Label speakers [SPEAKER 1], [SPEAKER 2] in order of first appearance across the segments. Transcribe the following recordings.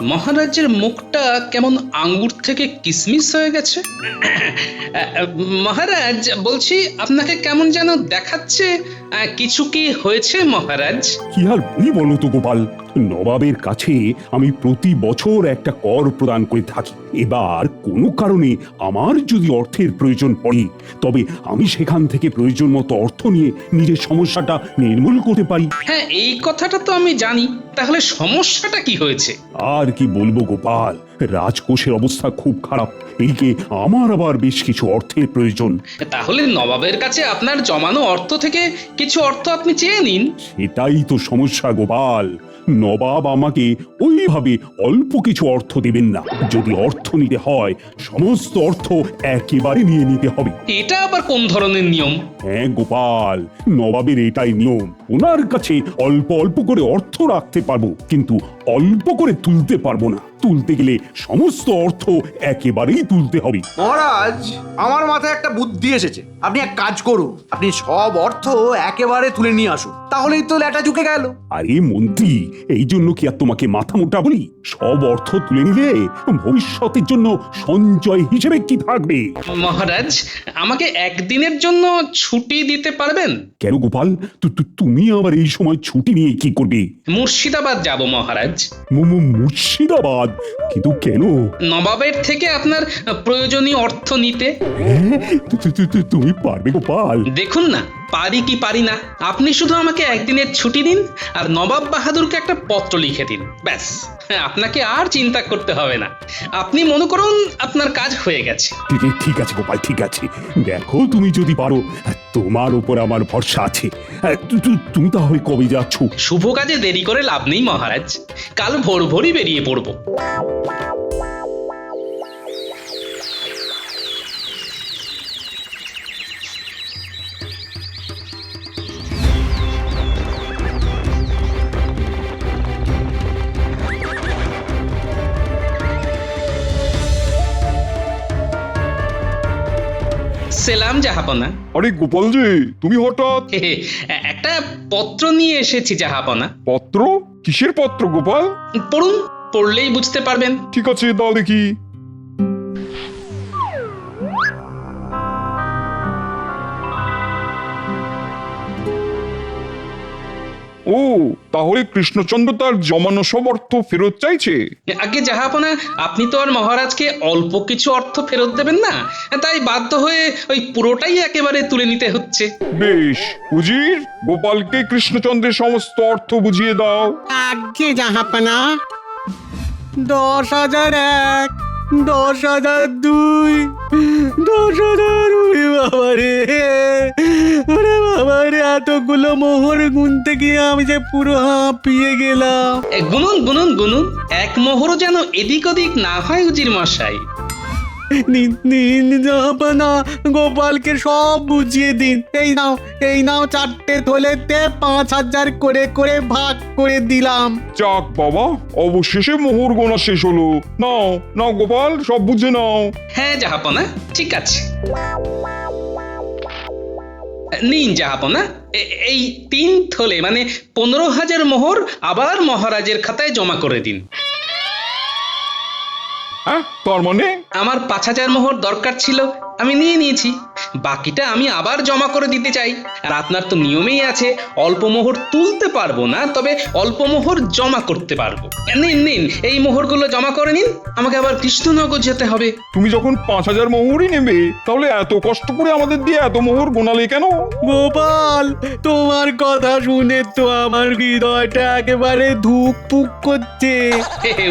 [SPEAKER 1] মহারাজের মুখটা কেমন আঙ্গুর থেকে কিসমিস হয়ে গেছে। মহারাজ, বলছি আপনাকে কেমন যেন দেখাচ্ছে। কিছু কি হয়েছে মহারাজ?
[SPEAKER 2] কি আর বলি বলো তো গোপাল, নবাবের কাছে আমি প্রতি বছর একটা কর প্রদান করে থাকি। এবার কোনো কারণে আমার যদি অর্থের প্রয়োজন পড়ে, তবে আমি সেখান থেকে প্রয়োজন মতো অর্থ নিয়ে নিজের সমস্যাটা নির্মূল করতে পারি।
[SPEAKER 1] হ্যাঁ, এই কথাটা তো আমি জানি। তাহলে সমস্যাটা কি হয়েছে?
[SPEAKER 2] আর কি বলবো গোপাল, রাজকোষের অবস্থা খুব খারাপ। এইকে আমার আবার বেশ কিছু অর্থের প্রয়োজন।
[SPEAKER 1] তাহলে নবাবের কাছে আপনার জমানো অর্থ থেকে কিছু অর্থ আপনি চেয়ে নিন।
[SPEAKER 2] সেটাই তো সমস্যা গোপাল, নবাব আমাকে ওইভাবে অল্প কিছু অর্থ দেবেন না। যদি অর্থ নিতে হয়, সমস্ত অর্থ একেবারে নিয়ে নিতে হবে।
[SPEAKER 1] এটা আবার কোন ধরনের নিয়ম?
[SPEAKER 2] হ্যাঁ গোপাল, নবাবের এটাই নিয়ম। ওনার কাছে অল্প অল্প করে অর্থ রাখতে পারবো, কিন্তু অল্প করে তুলতে পারবো না। তুলতে গেলে সমস্ত অর্থ একেবারেই তুলতে হবে।
[SPEAKER 3] মহারাজ, আমার মাথায় একটা বুদ্ধি এসেছে। আপনি এক কাজ করুন, আপনি সব অর্থ একেবারে তুলে নিয়ে আসুন, তাহলেই তো ল্যাটা ঝুঁকে গেল।
[SPEAKER 2] আরে মন্ত্রী, এই জন্য কি আর তোমাকে মাথা মোটা বলি? সব অর্থ তুলে নিলে ভবিষ্যতের জন্য সঞ্চয় হিসেবে কি থাকবে?
[SPEAKER 1] মহারাজ, আমাকে একদিনের জন্য ছুটি দিতে পারবেন?
[SPEAKER 2] কেন গোপাল, তুমি আবার এই সময় ছুটি নিয়ে কি করবে?
[SPEAKER 1] মুর্শিদাবাদ যাব মহারাজ।
[SPEAKER 2] মুর্শিদাবাদ? কিন্তু কেন?
[SPEAKER 1] নবাবের থেকে আপনার প্রয়োজনীয় অর্থ নিতে।
[SPEAKER 2] হ্যাঁ, তুমি পারবে গোপাল?
[SPEAKER 1] দেখুন না, পারি কি পারি না। আপনি শুধু আমাকে একদিনের ছুটি দিন, আর নবাব বাহাদুরকে একটা পত্র লিখে দিন, ব্যাস। আপনাকে আর চিন্তা করতে হবে না। আপনি মনে করুন আপনার কাজ হয়ে গেছে।
[SPEAKER 2] ঠিক আছে গোপাল, ঠিক আছে। দেখো, তুমি যদি পারো, তোমার উপর আমার ভরসা আছে। তুমি তাহলে কবে যাচ্ছ?
[SPEAKER 1] শুভ কাজে দেরি করে লাভ নেই মহারাজ, কাল ভোর ভোরই বেরিয়ে পড়বো। সেলাম জাহাপনা।
[SPEAKER 4] আরে গোপাল যে, তুমি হঠাৎ?
[SPEAKER 1] একটা পত্র নিয়ে এসেছি জাহাপনা।
[SPEAKER 4] পত্র? কিসের পত্র গোপাল?
[SPEAKER 1] পড়ুন, পড়লেই বুঝতে পারবেন।
[SPEAKER 4] ঠিক আছে, দাও দেখি। ও, তাহলে কৃষ্ণচন্দ্র তার জমানো সব অর্থ ফেরত চাইছে?
[SPEAKER 1] আগে জাহাপনা, আপনি তো আর মহারাজকে অল্প কিছু অর্থ ফেরত দেবেন না, তাই বাধ্য হয়ে ওই পুরোটাই একেবারে তুলে নিতে হচ্ছে।
[SPEAKER 4] বেশ, উজির, গোপালকে কৃষ্ণচন্দ্রের সমস্ত অর্থ বুঝিয়ে দাও।
[SPEAKER 5] আজ্ঞে জাহাপানা। 10,001, 10,002, 10,000। বাবারে, ওরে বাবারে, এতগুলো মোহর গুনতে গিয়ে আমি যে পুরো হাঁপিয়ে গেলাম।
[SPEAKER 1] গুনুন গুনুন গুনুন, এক মোহরও যেন এদিক ওদিক না হয় উজির মশাই।
[SPEAKER 5] নিন জাহাপানা, গোপালকে সব বুঝিয়ে দিন। এই নাও 4টে থলেতে 5,000 করে করে ভাগ করে দিলাম।
[SPEAKER 4] যাক বাবা, অবশেষে মোহর গোনা শেষ হলো। নাও নাও গোপাল, সব বুঝে নাও।
[SPEAKER 1] হ্যাঁ জাহাপনা, ঠিক আছে। নিন জাহাপনা, এই 3 থলে মানে 15,000 মোহর আবার মহারাজের খাতায় জমা করে দিন।
[SPEAKER 4] হ্যাঁ, তার মানে?
[SPEAKER 1] আমার 5,000 মোহর দরকার ছিল, আমি নিয়ে নিয়েছি। বাকিটা আমি আবার জমা করে দিতে চাই। আর আপনার তো নিয়মেই আছে, অল্প মোহর তুলতে পারবো না, তবে অল্প মোহর জমা করতে পারবো। নিন, এই মোহরগুলো জমা করে নিন, আমাকে আবার কৃষ্ণনগর যেতে হবে।
[SPEAKER 4] তুমি যখন 5,000 মোহরই নেবে, তাহলে এত কষ্ট করে আমাদের দিয়ে এত মোহর গোনালে কেন?
[SPEAKER 5] গোপাল, তোমার কথা শুনে তো আমার হৃদয়টা একেবারে ধুকপুক করছে।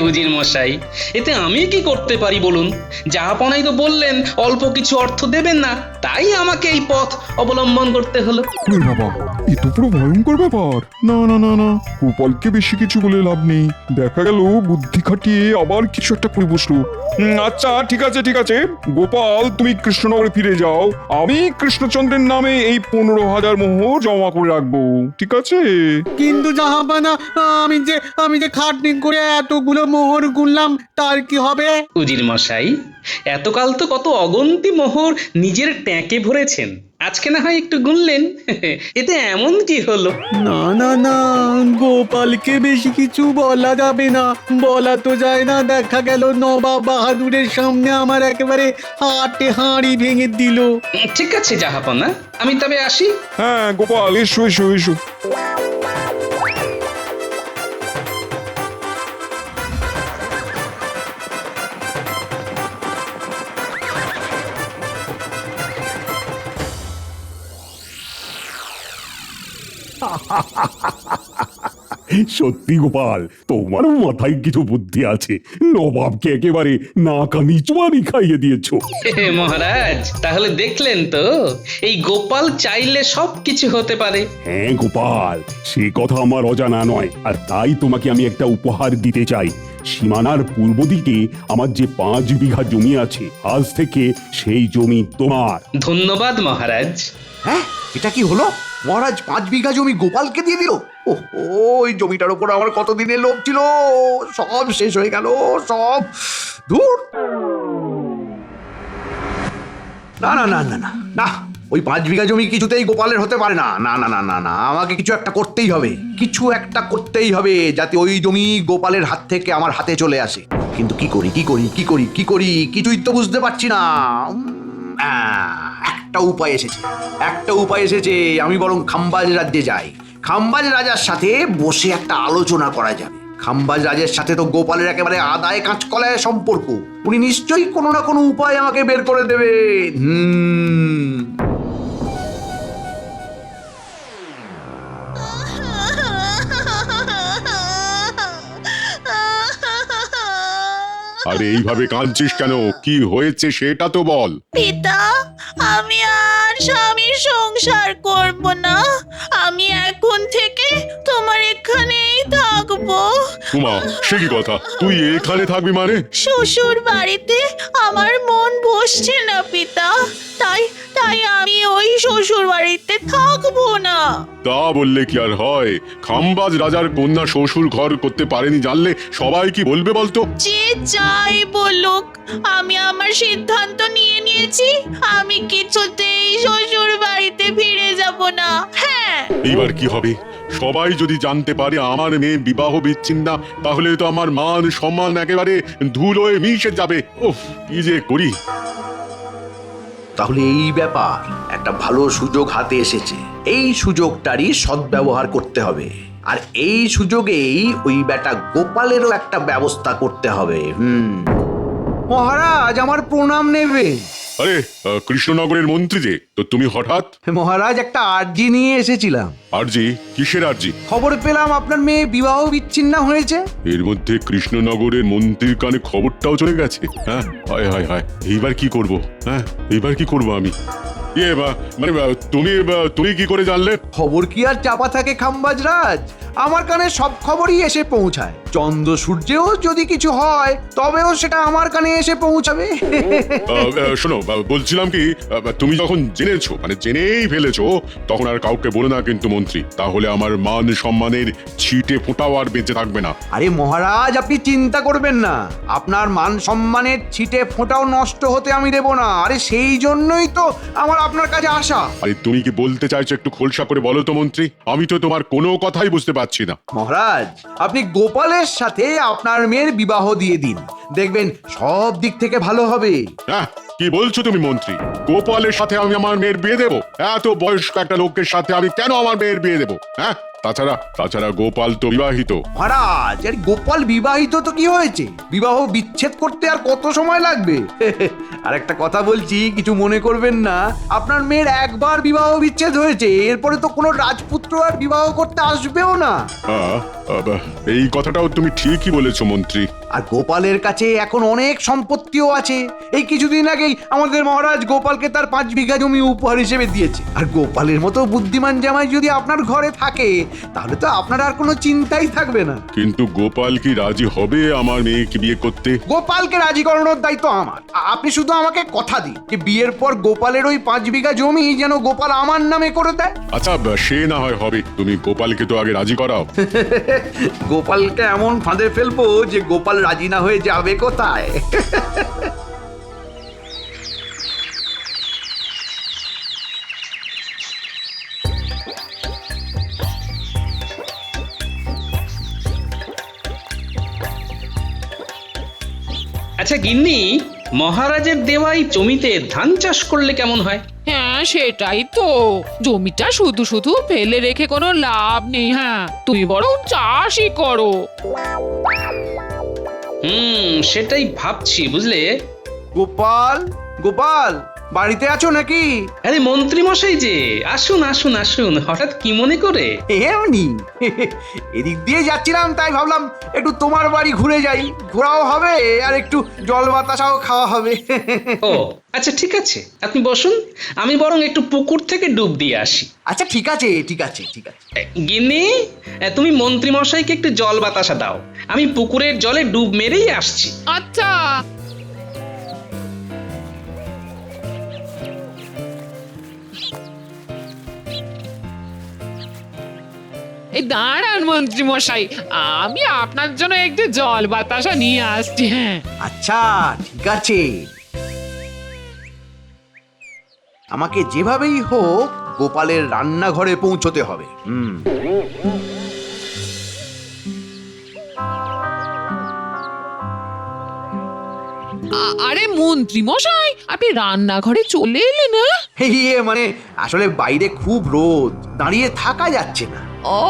[SPEAKER 1] উজির মশাই, এতে আমি কি করতে পারি বলুন? জাহাপনাই তো বললেন অল্প কিছু অর্থ দেবেন না, তাই আমাকে এই পথ অবলম্বন করতে হলো।
[SPEAKER 4] বাবা, এ তো পুরো ভয়ঙ্কর ব্যাপার। না না না না, গোপালকে বেশি কিছু বলে লাভ নেই। দেখা গেল বুদ্ধি খাটিয়ে আবার কিছু একটা করে বসলো। আচ্ছা, ঠিক আছে, গোপাল, তুমি কৃষ্ণনগরে ফিরে যাও। আমি কৃষ্ণচন্দ্রের নামে এই 15,000 মোহর জমা করে রাখবো, ঠিক আছে?
[SPEAKER 5] কিন্তু জাহাপানা, আমি যে খাটনি করে এতগুলো মোহর গুনলাম, তার কি হবে?
[SPEAKER 1] উজির মশাই, এতকাল তো কত অগন্তি মোহর নিজের ট্যাঁকে ভরেছেন, আজকে না হয় একটু গুনলেন এতে এমন কি হলো?
[SPEAKER 5] না না না, গোপালকে বেশি কিছু বলা যাবে না। বলা তো যায় না, দেখা গেল নবাব বাহাদুরের সামনে আমার একেবারে হাটে হাঁড়ি ভেঙে দিল।
[SPEAKER 1] ঠিক আছে জাহাপনা, আমি তবে আসি।
[SPEAKER 4] হ্যাঁ গোপাল, এসো এসো এসো।
[SPEAKER 2] সত্যি গোপাল, তোমার মাথায় কিছু বুদ্ধি আছে। নবাবকে একেবারে নাকা নিচুয়ানি খাইয়ে দিয়েছো।
[SPEAKER 1] মহারাজ, তাহলে দেখলেন তো, এই গোপাল চাইলে সব কিছু হতে পারে।
[SPEAKER 2] হ্যাঁ গোপাল, সে কথা আমার অজানা নয়। আর তাই তোমাকে আমি একটা উপহার দিতে চাই। সীমানার পূর্ব দিকে আমার যে 5 বিঘা জমি আছে, আজ থেকে সেই জমি তোমার।
[SPEAKER 1] ধন্যবাদ মহারাজ।
[SPEAKER 3] হ্যাঁ, এটা কি হলো? মহারাজ 5 বিঘা জমি গোপালকে দিয়ে দিল। ওই জমিটার উপর আমার কতদিনের লোভ ছিল, সব শেষ হয়ে গেল, সব দূর। না না না না না না, ওই 5 বিঘা জমি কিছুতেই গোপালের হতে পারে না। না না না না না, আমাকে কিছু একটা করতেই হবে, কিছু একটা করতেই হবে যাতে ওই জমি গোপালের হাত থেকে আমার হাতে চলে আসে। কিন্তু কি করি কি করি কি করি কি করি, কিছুই তো বুঝতে পারছি না। একটা উপায় এসেছে, একটা উপায় এসেছে। আমি বরং খাম্বাজ রাজ্যে যাই। খাম্বাজ রাজার সাথে বসে একটা আলোচনা করা যাবে। খাম্বাজ রাজের সাথে তো গোপালের একেবারে আদায় কাঁচকলায় সম্পর্ক। উনি নিশ্চয়ই কোনো না কোনো উপায় আমাকে বের করে দেবে।
[SPEAKER 6] আরে এইভাবে কাঁদছিস কেন? কি হয়েছে সেটা তো বল।
[SPEAKER 7] পিতা, আমি আর স্বামীর সংসার করব না। আমি এখন থেকে তোমার এখানেই থাকবো।
[SPEAKER 6] উমা, সে কি কথা? তুই এখানে থাকবি মানে?
[SPEAKER 7] শ্বশুর বাড়িতে আমার মন বসছে না পিতা, তাই তাই আমি ওই শ্বশুর বাড়িতে থাকবো না।
[SPEAKER 6] তা বললে কি আর হয়? খাম্বাজ রাজার কন্যা শ্বশুর ঘর করতে পারেনি জানলে সবাই কি বলবে বলতো?
[SPEAKER 7] যে যাই বলুক, আমি আমার সিদ্ধান্ত নিয়ে নিয়েছি। আমি কিছুতেই শ্বশুর বাড়িতে ফিরে যাব না। হ্যাঁ,
[SPEAKER 6] এইবার কি হবে? সবাই যদি জানতে পারে আমার মেয়ে বিবাহ বিচ্ছিন্ন, তাহলে তো আমার মান সম্মান একেবারে ধুলোয় মিশে যাবে। উফ, কি যে করি।
[SPEAKER 3] তাহলে এই ব্যাপার, একটা ভালো সুযোগ হাতে এসেছে। এই সুযোগটারই সদ্ব্যবহার করতে হবে। আর এই সুযোগেই ওই বেটা গোপালেরও একটা ব্যবস্থা করতে হবে। মহারাজ, আমার প্রণাম নেবে।
[SPEAKER 6] আরে কৃষ্ণনগরের মন্ত্রী যে, তো তুমি হঠাৎ?
[SPEAKER 3] মহারাজ, একটা আর্জি নিয়ে এসেছিলাম।
[SPEAKER 6] আরজি? কিসের আরজি?
[SPEAKER 3] খবর পেলাম আপনার মেয়ে বিবাহ বিচ্ছিন্ন হয়েছে।
[SPEAKER 6] এর মধ্যে কৃষ্ণনগরের মন্ত্রীর কানে খবরটাও চলে গেছে। হ্যাঁ, হায় হায় হায়, এইবার কি করব? হ্যাঁ, এইবার কি করব আমি? মানে তুমি কি করে জানলে?
[SPEAKER 3] খবর কি আর চাপা থাকে খাম্বাজ রাজ? আমার কানে সব খবরই এসে পৌঁছায়। চন্দ্র সূর্যেও যদি কিছু হয়, তবেও সেটা আমার কানে এসে পৌঁছাবে।
[SPEAKER 6] শোনো, বলছিলাম কি, তুমি যখন জেনেছো, মানে জেনেই ফেলেছো, তখন আর কাউকে বলো না কিন্তু মন্ত্রী। তাহলে আমার মান সম্মানের ছিটে ফোঁটাও আর বেঁচে থাকবে না।
[SPEAKER 3] আরে মহারাজ, আপনি চিন্তা করবেন না। আপনার মান সম্মানের ছিটে ফোঁটাও নষ্ট হতে আমি দেব না। আরে সেই জন্যই তো আমার আপনার কাছে আসা।
[SPEAKER 6] আরে তুমি কি বলতে চাইছো একটু খোলসা করে বলো তো মন্ত্রী। আমি তো তোমার কোনো কথাই বুঝতে পারছি না।
[SPEAKER 3] মহারাজ, আপনি গোপালের সাথে আপনার মেয়ের বিবাহ দিয়ে দিন, দেখবেন সব দিক থেকে ভালো হবে।
[SPEAKER 6] হ্যাঁ, কি বলছো তুমি মন্ত্রী? গোপালের সাথে আমি আমার মেয়ের বিয়ে দেবো? এত বয়স্ক একটা লোকের সাথে আমি কেন আমার মেয়ের বিয়ে দেবো? হ্যাঁ, তাছাড়া গোপাল তো বিবাহিত।
[SPEAKER 3] মহারাজ, আরে গোপাল বিবাহিত তো কি হয়েছে? বিবাহ বিচ্ছেদ করতে আর কত সময় লাগবে? আর একটা কথা বলছি, কিছু মনে করবেন না। আপনার মেয়ের একবার বিবাহ বিচ্ছেদ হয়েছে, এরপরে তো কোনো রাজপুত্র আর বিবাহ করতে আসবেও না।
[SPEAKER 6] এই কথাটাও তুমি ঠিকই বলেছো মন্ত্রী।
[SPEAKER 3] আর গোপালের কাছে এখন অনেক সম্পত্তিও আছে। এই কিছুদিন আগেই আমাদের মহারাজ গোপালকে তার 5 বিঘা জমি উপহার হিসেবে দিয়েছে। আর গোপালের মতো বুদ্ধিমান জামাই যদি আপনার ঘরে থাকে, তাহলে তো আপনার আর কোনো চিন্তাই থাকবে না।
[SPEAKER 6] কিন্তু গোপাল কি রাজি হবে আমার মেয়েকে বিয়ে করতে?
[SPEAKER 3] গোপালকে রাজি করানোর দায়িত্ব আমার। আপনি শুধু আমাকে কথা দিন যে বিয়ের পর গোপালের ওই 5 বিঘা জমি যেন গোপাল আমার নামে করে দেয়।
[SPEAKER 6] আচ্ছা, সে না হয় হবে, তুমি গোপালকে তো আগে রাজি করাও।
[SPEAKER 3] গোপালকে এমন ফাঁদে ফেলবো যে গোপাল রাজি না হয়ে যাবে কোথায়।
[SPEAKER 1] আচ্ছা গিন্নি, মহারাজের দেওয়াই জমিতে ধান চাষ করলে কেমন হয়?
[SPEAKER 8] হ্যাঁ সেটাই তো, জমিটা শুধু শুধু ফেলে রেখে কোনো লাভ নেই। হ্যাঁ তুমি বরং চাষই করো।
[SPEAKER 1] সেটাই ভাবছি বুঝলে।
[SPEAKER 3] গোপাল, গোপাল, বাড়িতে আছো নাকি?
[SPEAKER 1] আরে মন্ত্রী মশাই যে, আসুন আসুন আসুন, হঠাৎ কি মনে করে?
[SPEAKER 3] এমনি এদিক দিয়ে যাচ্ছিলাম, তাই ভাবলাম একটু তোমার বাড়ি ঘুরে যাই, ঘোরাও হবে আর একটু জল বাতাসাও খাওয়া হবে।
[SPEAKER 1] ও আচ্ছা ঠিক আছে, আপনি বসুন, আমি বরং একটু পুকুর থেকে ডুব দিয়ে আসি।
[SPEAKER 3] আচ্ছা ঠিক আছে, ঠিক আছে, ঠিক আছে।
[SPEAKER 1] গিন্নি, তুমি মন্ত্রী মশাইকে একটু জল বাতাসা দাও, আমি পুকুরের জলে ডুব মেরেই আসছি।
[SPEAKER 8] আচ্ছা। এই দাঁড়ান মন্ত্রী মশাই, আমি আপনার জন্য একটু জল বাতাসা নিয়ে আসছি। হ্যাঁ
[SPEAKER 3] আচ্ছা ঠিক আছে, আমাকে যেভাবেই হোক গোপালের রান্নাঘরে পৌঁছতে হবে।
[SPEAKER 8] আরে মন্ত্রী মশাই, আপনি রান্নাঘরে চলে এলেন? না
[SPEAKER 3] মানে আসলে বাইরে খুব রোদ, দাঁড়িয়ে থাকা যাচ্ছে না।
[SPEAKER 8] ও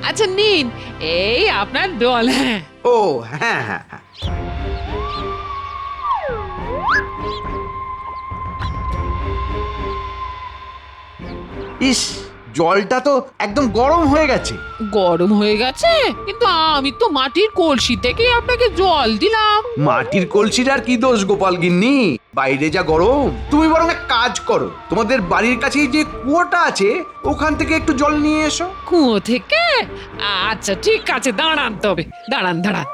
[SPEAKER 8] আচ্ছা নিন, এই আপনার জল। হ্যাঁ
[SPEAKER 3] ও হ্যাঁ হ্যাঁ হ্যাঁ, ইস, জলটা তো একদম গরম হয়ে গেছে।
[SPEAKER 8] গরম হয়ে গেছে, কিন্তু আমি তো মাটির কলসি থেকে আপনাকে জল দিলাম।
[SPEAKER 3] মাটির কলসির আর কি দোষ গোপাল গিন্নি, বাইরে যা গরম। তুমি বরং এক কাজ করো, তোমাদের বাড়ির কাছেই যে কুয়োটা আছে ওখান থেকে একটু জল নিয়ে এসো।
[SPEAKER 8] কুয়ো থেকে? আচ্ছা ঠিক আছে, দাঁড়ান তবে, দাঁড়ান দাঁড়ান।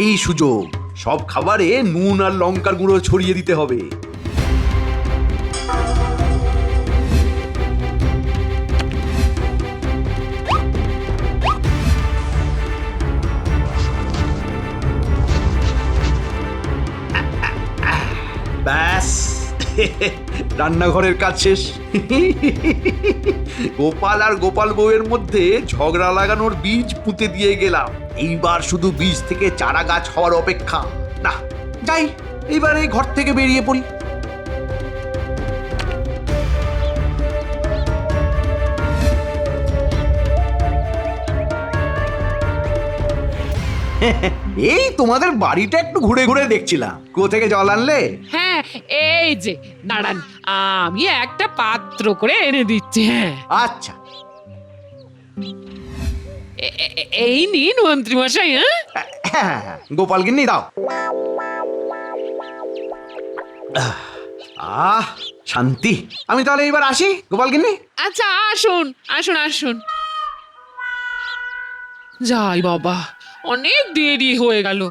[SPEAKER 3] এই সুযোগ, সব খাবারে নুন আর লঙ্কার গুঁড়ো ছড়িয়ে দিতে হবে। ব্যাস, রান্নাঘরের কাজ শেষ। গোপাল আর গোপাল বউয়ের মধ্যে ঝগড়া লাগানোর বীজ পুঁতে দিয়ে গেলাম। এইবার শুধু বীজ থেকে চারা গাছ হওয়ার অপেক্ষা। না যাই, এইবার এই ঘর থেকে বেরিয়ে পড়ি। এই তোমাদের বাড়িটা একটু ঘুরে ঘুরে দেখছিলাম, কোথা থেকে জল আনলে?
[SPEAKER 8] হ্যাঁ এই যে দাঁড়ান, আমি একটা পাত্র করে এনে দিচ্ছি। হ্যাঁ
[SPEAKER 3] আচ্ছা,
[SPEAKER 8] এই নিন মন্ত্রী মশাই। হ্যাঁ
[SPEAKER 3] হ্যাঁ হ্যাঁ, গোপাল গিন্নি দাও। আহ শান্তি। আমি তাহলে এবার আসি গোপাল গিন্নি।
[SPEAKER 8] আচ্ছা আসুন আসুন আসুন। যাই বাবা, অনেক দেরি হয়ে গেল,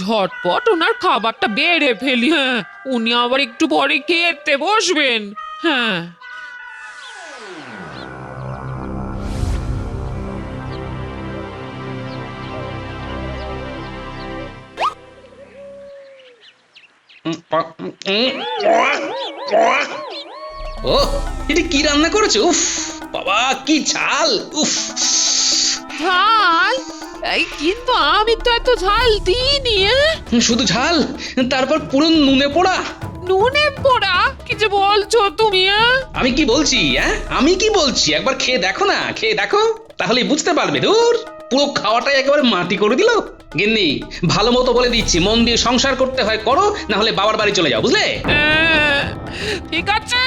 [SPEAKER 8] ঝটপট ওনার খাবারটা বেড়ে ফেলি। হ্যাঁ উনি আবার একটু পরে খেতে বসবেন। হ্যাঁ
[SPEAKER 1] ও এটা কি রান্না করেছো? উফ বাবা, কি ঝাল! উফ,
[SPEAKER 8] ঝাল? এই কিন্তু আমি তো এত ঝাল দিইনি।
[SPEAKER 1] শুধু ঝাল, তারপর পুরো নুনে পোড়া।
[SPEAKER 8] নুনে পোড়া? কি যে বলছো তুমি?
[SPEAKER 1] আমি কি বলছি? আমি কি বলছি একবার খেয়ে দেখো না, খেয়ে দেখো, তাহলে বুঝতে পারবে। ধুর, পুরো খাওয়াটাই একেবারে মাটি করে দিল। গিন্নি, ভালো মতো বলে দিচ্ছি, মন দিয়ে সংসার করতে হয় করো, না হলে বাবার বাড়ি চলে যাও, বুঝলে?
[SPEAKER 8] ঠিক আছে,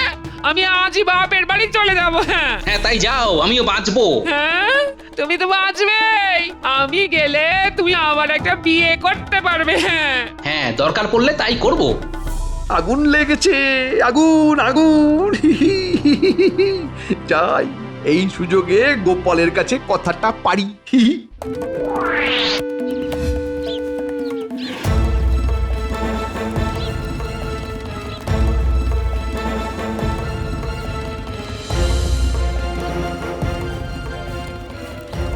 [SPEAKER 8] আমি আজই বাপের বাড়ি চলে যাব। হ্যাঁ
[SPEAKER 1] হ্যাঁ তাই যাও, আমিও বাঁচবো।
[SPEAKER 8] হ্যাঁ তুমি তো বাঁচবেই, আমি গেলে তুমি আবার একটা বিয়ে করতে পারবে। হ্যাঁ
[SPEAKER 1] হ্যাঁ, দরকার পড়লে তাই করব।
[SPEAKER 3] আগুন লেগেছে, আগুন আগুন। যাই, এই সুযোগে গোপালের কাছে কথাটা পারি।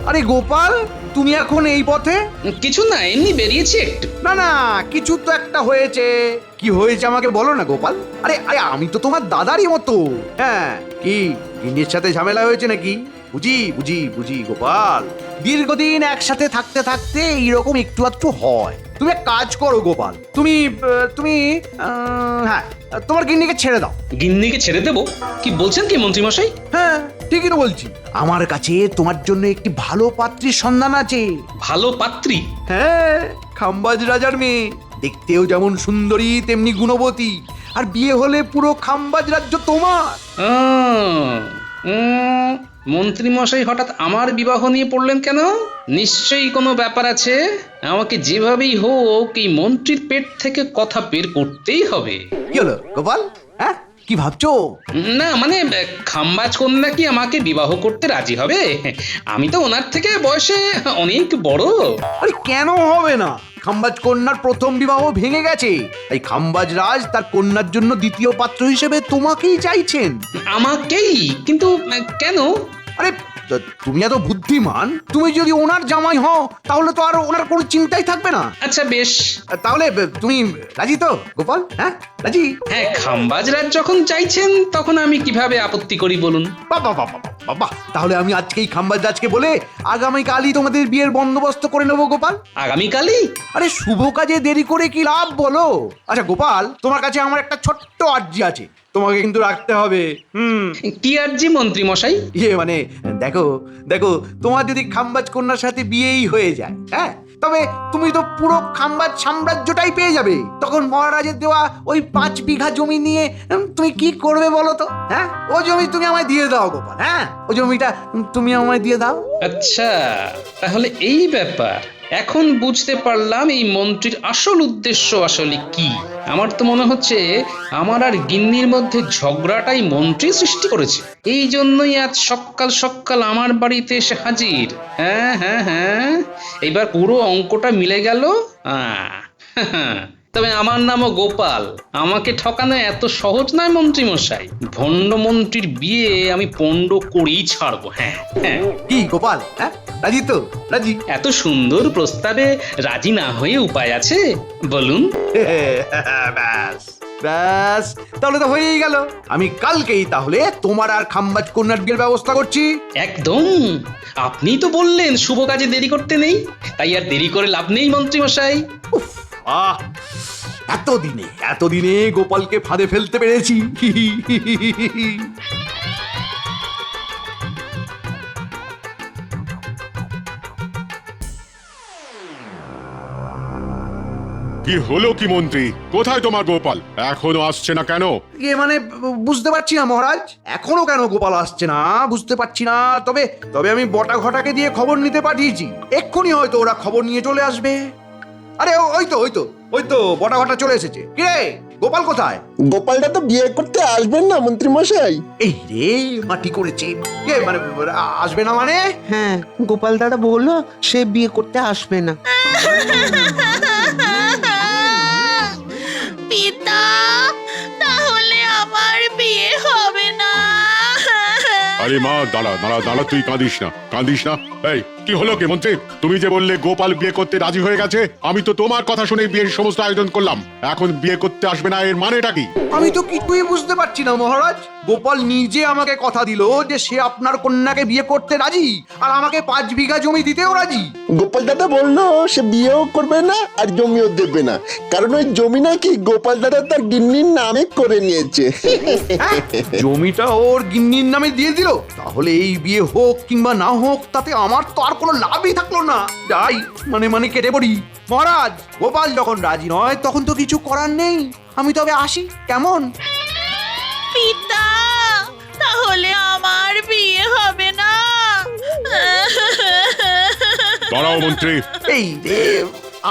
[SPEAKER 3] আরে গোপাল, তুমি এখন এই পথে?
[SPEAKER 1] কিছু না, এমনি বেরিয়েছি একটু।
[SPEAKER 3] না না, কিছু তো একটা হয়েছে। কি হয়েছে আমাকে বলো না গোপাল। আরে আরে, আমি তো তোমার দাদারই মতো। হ্যাঁ, কি গিন্নির সাথে ঝামেলা হয়েছে নাকি? বুঝি বুঝি বুঝি গোপাল, দীর্ঘদিন একসাথে থাকতে থাকতে এইরকম একটু আধটু হয়। তুমি এক কাজ করো গোপাল, তুমি হ্যাঁ, তোমার গিন্নিকে ছেড়ে দাও।
[SPEAKER 1] গিন্নিকে ছেড়ে দেবো? কি বলছেন কি মন্ত্রী মশাই?
[SPEAKER 3] হ্যাঁ, ঠিকই তো বলছি। আমার কাছে তোমার জন্য একটি ভালো পাত্রীর সন্ধান আছে।
[SPEAKER 1] ভালো পাত্রী?
[SPEAKER 3] হ্যাঁ, খাম্বাজ রাজার মেয়ে, দেখতেও যেমন সুন্দরী তেমনি গুণবতী, আর বিয়ে হলে পুরো খাম্বাজ রাজ্য তোমার।
[SPEAKER 1] মন্ত্রী মশাই হঠাৎ আমার বিবাহ নিয়ে পড়লেন কেন? নিশ্চয়ই কোনো ব্যাপার আছে। আমাকে যেভাবেই হোক এই মন্ত্রীর পেট থেকে কথা বের করতেই হবে।
[SPEAKER 3] কি হলো গোপাল, হ্যাঁ কি ভাবছো?
[SPEAKER 1] না মানে খাম্বাজ কন্যা কি আমাকে বিবাহ করতে রাজি হবে? আমি তো ওনার থেকে বয়সে অনেক বড়।
[SPEAKER 3] আরে কেন হবে না? খাম্বাজ কন্যার প্রথম বিবাহ ভেঙে গেছে, তাই খাম্বাজ রাজ তার কন্যার জন্য দ্বিতীয় পাত্র হিসেবে তোমাকেই চাইছেন।
[SPEAKER 1] আমাকেই? কিন্তু কেন?
[SPEAKER 3] আরে তুমি এত বুদ্ধিমান, তুমি যদি ওনার জামাই হও তাহলে তো আর ওনার কোনো চিন্তাই থাকবে না।
[SPEAKER 1] আচ্ছা বেশ,
[SPEAKER 3] তাহলে তুমি রাজি তো গোপাল? হ্যাঁ রাজি?
[SPEAKER 1] হ্যাঁ, খাম্বাজ রাজ যখন চাইছেন তখন আমি কিভাবে আপত্তি করি বলুন?
[SPEAKER 3] বাবা বাবা বাবা, তাহলে আমি আজকেই খাম্বাজ রাজকে বলে আগামীকালই তোমাদের বিয়ের বন্দোবস্ত করে নেবো গোপাল।
[SPEAKER 1] আগামীকালই?
[SPEAKER 3] আরে শুভ কাজে দেরি করে কি লাভ বলো? আচ্ছা গোপাল, তোমার কাছে আমার একটা ছোট্ট আর্জি আছে, তোমাকে কিন্তু রাখতে হবে।
[SPEAKER 1] কি আরজি মন্ত্রী মশাই?
[SPEAKER 3] মানে দেখো দেখো, তোমার যদি খাম্বাজ কন্যার সাথে বিয়েই হয়ে যায়, হ্যাঁ, তবে তুমি তো পুরো খাম্বাজ সাম্রাজ্যটাই পেয়ে যাবে। তখন মহারাজের দেওয়া ওই 5 বিঘা জমি নিয়ে তুমি কি করবে বলো তো? হ্যাঁ, ও জমি তুমি আমায় দিয়ে দাও গোপাল। হ্যাঁ, ও জমিটা তুমি আমায় দিয়ে দাও।
[SPEAKER 1] আচ্ছা, তাহলে এই ব্যাপার। এখন বুঝতে পারলাম এই মন্ত্রীর আসল উদ্দেশ্য আসলে কি। আমার তো মনে হচ্ছে আমার আর গিন্নির মধ্যে ঝগড়াটাই মন্ত্রী সৃষ্টি করেছে। এই জন্যই আজ সকাল সকাল আমার বাড়িতে এসে হাজির। হ্যাঁ হ্যাঁ হ্যাঁ, এবার পুরো অঙ্কটা মিলে গেল। তবে আমার নামও গোপাল, আমাকে ঠকানো এত সহজ নয় মন্ত্রী মশাই। ভণ্ড মন্ত্রীর বিয়ে আমি পণ্ড করেই ছাড়বো। হ্যাঁ হ্যাঁ।
[SPEAKER 3] কি গোপাল, হ্যাঁ রাজি তো? রাজি?
[SPEAKER 1] এত সুন্দর প্রস্তাবে রাজি না হয়ে উপায় আছে বলুন?
[SPEAKER 3] ব্যাস ব্যাস, তাহলে তো হয়েই গেল। আমি কালকেই তাহলে তোমার আর খাম্বাজ কন্যার বিয়ের ব্যবস্থা করছি।
[SPEAKER 1] একদম, আপনিই তো বললেন শুভ কাজে দেরি করতে নেই, তাই আর দেরি করে লাভ নেই মন্ত্রী মশাই।
[SPEAKER 3] উফ, আহ, এতদিনে গোপালকে ফাঁদে ফেলতে পেরেছি।
[SPEAKER 6] কি হলো কি মন্ত্রী, কোথায় তোমার গোপাল? এখনো আসছে না কেন?
[SPEAKER 3] মানে বুঝতে পারছি না মহারাজ, এখনো কেন গোপাল আসছে না বুঝতে পারছি না। তবে তবে আমি বটা ঘটাকে দিয়ে খবর নিতে পাঠিয়েছি, এক্ষুনি হয়তো ওরা খবর নিয়ে চলে আসবে। আরে ওই তো বটা ঘটা চলে এসেছে। কে গোপাল কোথায়?
[SPEAKER 9] গোপালটা তো বিয়ে করতে আসবেন না মন্ত্রী মশাই।
[SPEAKER 3] এই রে, মাটি করেছে। কে মানে আসবে না মানে?
[SPEAKER 10] হ্যাঁ, গোপাল দাদা বললো সে বিয়ে করতে আসবে না।
[SPEAKER 7] পিতা, তাহলে আমার বিয়ে হবে না।
[SPEAKER 6] আরে মা, দাঁড়া দাঁড়া দাঁড়া, তুই কাঁদিস না। এই কি হলো কি মন্ত্রী, তুমি যে বললে গোপাল বিয়ে করতে রাজি হয়ে গেছে, আমি তো তোমার কথা শুনে বিয়ের সমস্ত আয়োজন করলাম। এখন বিয়ে করতে আসবে না, এর মানেটা কি?
[SPEAKER 3] আমি তো কিছুই বুঝতে পারছি না মহারাজ। গোপাল নিজে আমাকে কথা দিল যে সে আপনার কন্যাকে বিয়ে করতে রাজি, আর আমাকে 5 বিঘা জমি দিতেও রাজি।
[SPEAKER 9] গোপাল দাদা বললো সে বিয়েও করবে না আর জমিও দেবে না, কারণ ওই জমি নাকি গোপাল দাদা তার গিন্নির নামে করে নিয়েছে।
[SPEAKER 3] হ্যাঁ, জমিটা ওর গিন্নির নামে দিয়ে দিল। তাহলে এই বিয়ে হোক কিংবা না হোক তাতে আমার তো আর কোনো লাভই থাকলো না। যাই, মানে কেটে পড়ি। মহারাজ, গোপাল যখন রাজি নয় তখন তো কিছু করার নেই। আমি তবে আসি, কেমন?
[SPEAKER 7] পিতা, তাহলে আমার বিয়ে হবে না।
[SPEAKER 6] দাঁড়াও মন্ত্রী।
[SPEAKER 3] এই রে,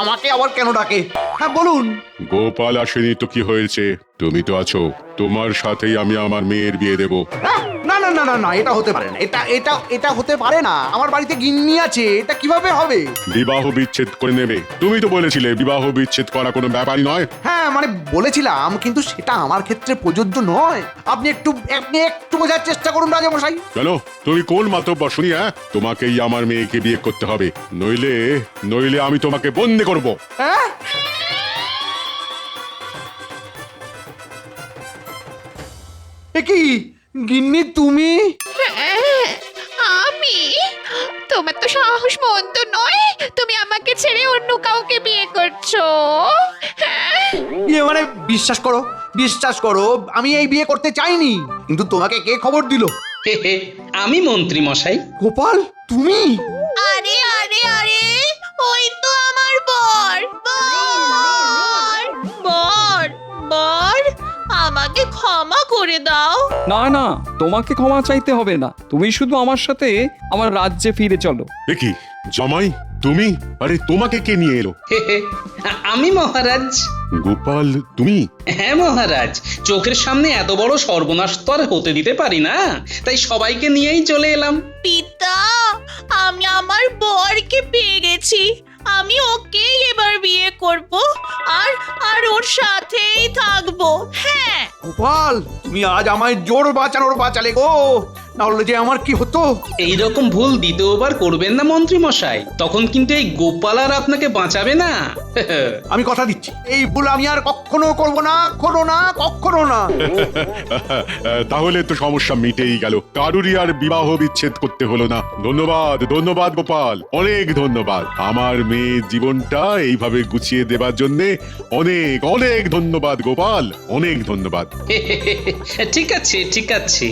[SPEAKER 3] আমাকে আবার কেন ডাকে? হ্যাঁ বলুন।
[SPEAKER 6] গোপাল আসেনি তো কি হয়েছে, তুমি তো আছো, তোমার সাথেই আমি আমার মেয়ের বিয়ে দেবো।
[SPEAKER 3] না না না না না, এটা হতে পারে না। এটা হতে পারে না। আমার বাড়িতে গিন্নি আছে, এটা কিভাবে হবে?
[SPEAKER 6] বিবাহ বিচ্ছেদ করে নেবে, তুমি তো বলেছিলে বিবাহ বিচ্ছেদ করা কোনো ব্যাপারই নয়।
[SPEAKER 3] হ্যাঁ মানে বলেছিলাম, কিন্তু সেটা আমার ক্ষেত্রে প্রযোজ্য নয়। আপনি একটু বোঝার চেষ্টা করুন রাজামশাই।
[SPEAKER 6] কেন, তুমি কোন মাতব্বর শুনি? হ্যাঁ, তোমাকেই আমার মেয়েকে বিয়ে করতে হবে, নইলে আমি তোমাকে বন্দি করব।
[SPEAKER 3] হ্যাঁ, এ কি গিন্নি তুমি?
[SPEAKER 7] আমি তোমার তো সাহস মন্দ নয়, তুমি আমাকে ছেড়ে অন্য কাউকে বিয়ে করছো। হ্যাঁ?
[SPEAKER 3] ইয়ে মানে বিশ্বাস করো, বিশ্বাস করো, আমি এই বিয়ে করতে চাইনি, কিন্তু তোমাকে কে খবর দিল?
[SPEAKER 1] হে হে, আমি মন্ত্রী মশাই।
[SPEAKER 3] গোপাল, তুমি?
[SPEAKER 7] আরে আরে আরে, ওই তো আমার বর। বর বর বর, আমাকে ক্ষমা করে দাও।
[SPEAKER 11] না না, তোমাকে ক্ষমা চাইতে হবে না, তুমি শুধু আমার সাথে আমার রাজ্যে ফিরে চলো।
[SPEAKER 6] এ কি জামাই, তুমি? আরে তোমাকে কে নিয়ে এলো?
[SPEAKER 1] হে হে, আমি মহারাজ।
[SPEAKER 6] গোপাল তুমি?
[SPEAKER 1] হ্যাঁ মহারাজ, চোখের সামনে এত বড় সর্বনাশ তো আর হতে দিতে পারি না, তাই সবাইকে নিয়েই চলে এলাম।
[SPEAKER 7] পিতা, আমি আমার বরকে পেয়ে গেছি, আমি ওকেই এবার বিয়ে করব আর আর ওর সাথেই থাকবো। হ্যাঁ।
[SPEAKER 3] গোপাল, তুমি আজ আমায় জোর বাঁচানোর বাঁচালে গো, না হলে যে আমার কি হতো।
[SPEAKER 1] এইরকম ভুল দ্বিতীয়বার করবেন না মন্ত্রী মশাই, তখন কিন্তু এই গোপাল আর আপনাকে বাঁচাবে না।
[SPEAKER 3] আমি কথা দিচ্ছি, এই ভুল আমি আর কখনো করব না, কখনো না, কখনো না।
[SPEAKER 6] তাহলে তো সমস্যা মিটেই গেল, কারুরই আর বিবাহ বিচ্ছেদ করতে হলো না। ধন্যবাদ, ধন্যবাদ গোপাল, অনেক ধন্যবাদ। আমার মেয়ের জীবনটা এইভাবে গুছিয়ে দেবার জন্যে অনেক অনেক ধন্যবাদ গোপাল, অনেক ধন্যবাদ।
[SPEAKER 1] ঠিক আছে ঠিক আছে।